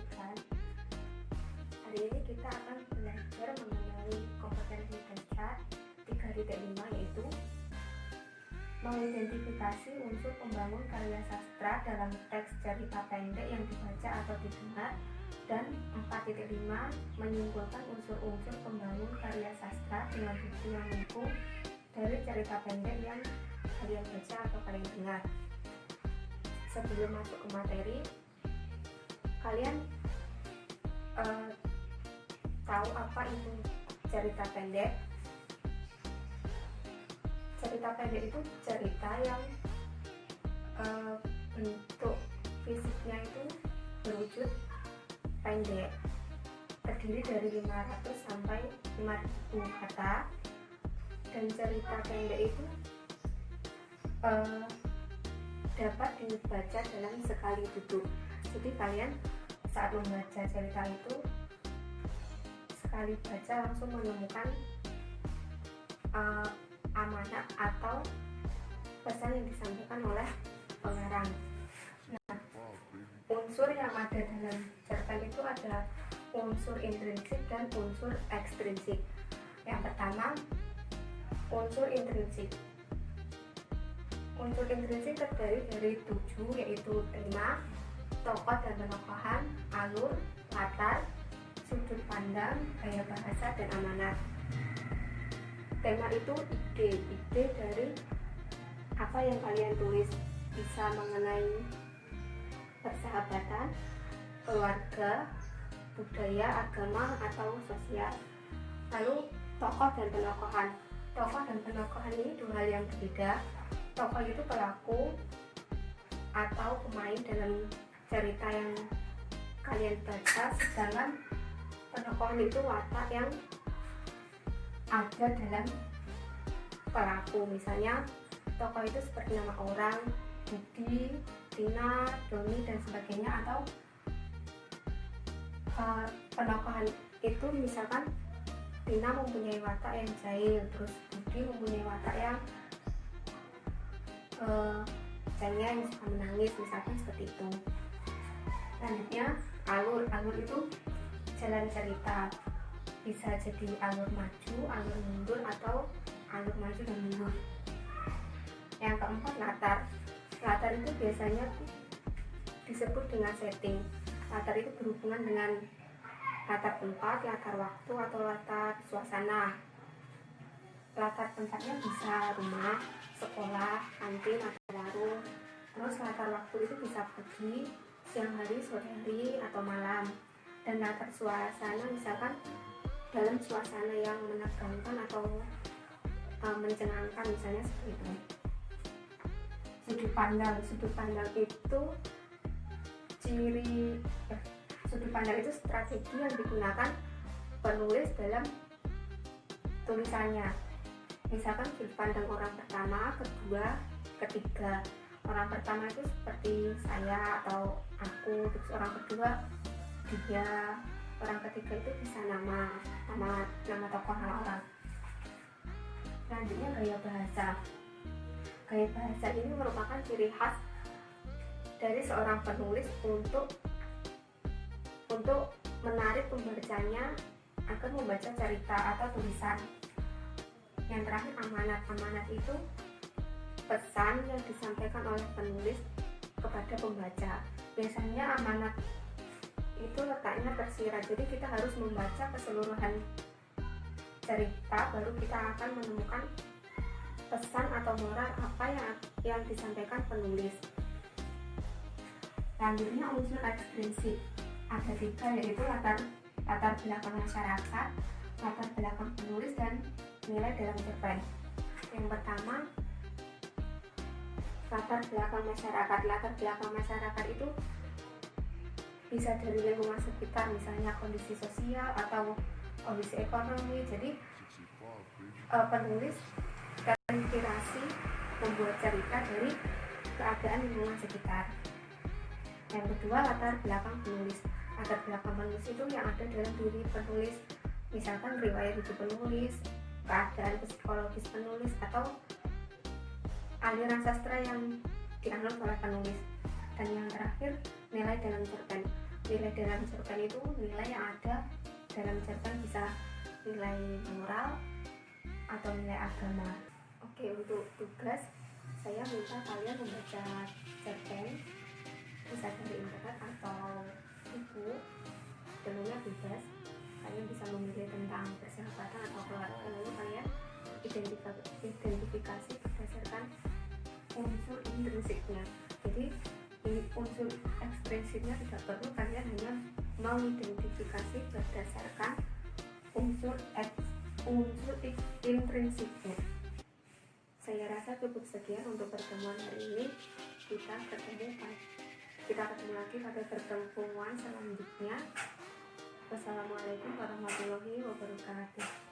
Iqbal. Hari ini kita akan belajar mengenai kompetensi dasar 3.5, yaitu mengidentifikasi unsur pembangun karya sastra dalam teks cerita pendek yang dibaca atau didengar, dan 4.5 menyimpulkan unsur-unsur pembangun karya sastra dengan bukti yang mendukung dari cerita pendek yang kalian baca atau kalian dengar. Sebelum masuk ke materi, kalian tahu apa itu cerita pendek? Cerita pendek itu cerita yang bentuk fisiknya itu berwujud pendek, terdiri dari 500 sampai 5.000 kata, dan cerita pendek itu dapat dibaca dalam sekali duduk. Jadi kalian saat membaca cerita itu sekali baca langsung menemukan amanat atau pesan yang disampaikan oleh pengarang. Nah, unsur yang ada dalam cerpen itu ada unsur intrinsik dan unsur ekstrinsik. Yang pertama, unsur intrinsik. Unsur intrinsik terdiri dari 7, yaitu tema, tokoh dan penokohan, alur, latar, sudut pandang, gaya bahasa, dan amanat. Tema itu ide dari apa yang kalian tulis, bisa mengenai persahabatan, keluarga, budaya, agama, atau sosial. Lalu tokoh dan penokohan. Tokoh dan penokohan ini dua hal yang berbeda. Tokoh itu pelaku atau pemain dalam cerita yang kalian baca, sedangkan penokohan itu watak yang ada dalam pelaku. Misalnya tokoh itu seperti nama orang, Budi, Tina, Doni, dan sebagainya. Atau penokohan itu misalkan Tina mempunyai watak yang jahil, terus Budi mempunyai watak yang yang suka menangis, misalkan seperti itu. Selanjutnya alur. Alur itu jalan cerita, bisa jadi alur maju, alur mundur, atau alur maju dan mundur. Yang keempat, latar. Latar itu biasanya disebut dengan setting. Latar itu berhubungan dengan latar tempat, latar waktu, atau latar suasana. Latar tempatnya bisa rumah, sekolah, kantin, atau warung. Terus latar waktu itu bisa pagi, siang hari, sore hari, atau malam. Dan latar suasana misalkan dalam suasana yang menegangkan atau mencengangkan, misalnya seperti itu. Sudut pandang. Sudut pandang itu sudut pandang itu strategi yang digunakan penulis dalam tulisannya. Misalkan sudut pandang orang pertama, kedua, ketiga. Orang pertama itu seperti saya atau aku, terus orang kedua dia, orang ketiga itu bisa nama tokoh orang. Selanjutnya gaya bahasa. Gaya bahasa ini merupakan ciri khas dari seorang penulis untuk menarik pembacanya agar membaca cerita atau tulisan. Yang terakhir, amanat. Amanat itu pesan yang disampaikan oleh penulis kepada pembaca. Biasanya amanat itu letaknya tersirat, jadi kita harus membaca keseluruhan cerita baru kita akan menemukan pesan atau moral apa yang disampaikan penulis. Selanjutnya unsur ekstrinsik. Ada 3, yaitu latar belakang masyarakat, latar belakang penulis, dan nilai dalam cerpen. Yang pertama, latar belakang masyarakat. Latar belakang masyarakat itu bisa dari lingkungan sekitar, misalnya kondisi sosial atau kondisi ekonomi. Jadi penulis terinspirasi membuat cerita dari keadaan lingkungan sekitar. Yang kedua, latar belakang penulis. Latar belakang penulis itu yang ada dalam diri penulis, misalkan riwayat hidup penulis, keadaan psikologis penulis, atau aliran sastra yang dianut oleh penulis. Dan yang terakhir, nilai dalam cerpen. nilai dalam cerpen itu nilai yang ada dalam cerpen, bisa nilai moral atau nilai agama. Oke, untuk tugas saya minta kalian membaca cerpen, bisa dari internet atau buku, judulnya bebas. Kalian bisa memilih tentang persahabatan atau keluarga, lalu kalian identifikasi berdasarkan unsur intrinsiknya. Jadi unsur ekstrinsiknya tidak perlu, kalian hanya mengidentifikasi berdasarkan unsur intrinsiknya. Saya rasa cukup sekian untuk pertemuan hari ini. Kita ketemu lagi pada pertemuan selanjutnya. Wassalamualaikum warahmatullahi wabarakatuh.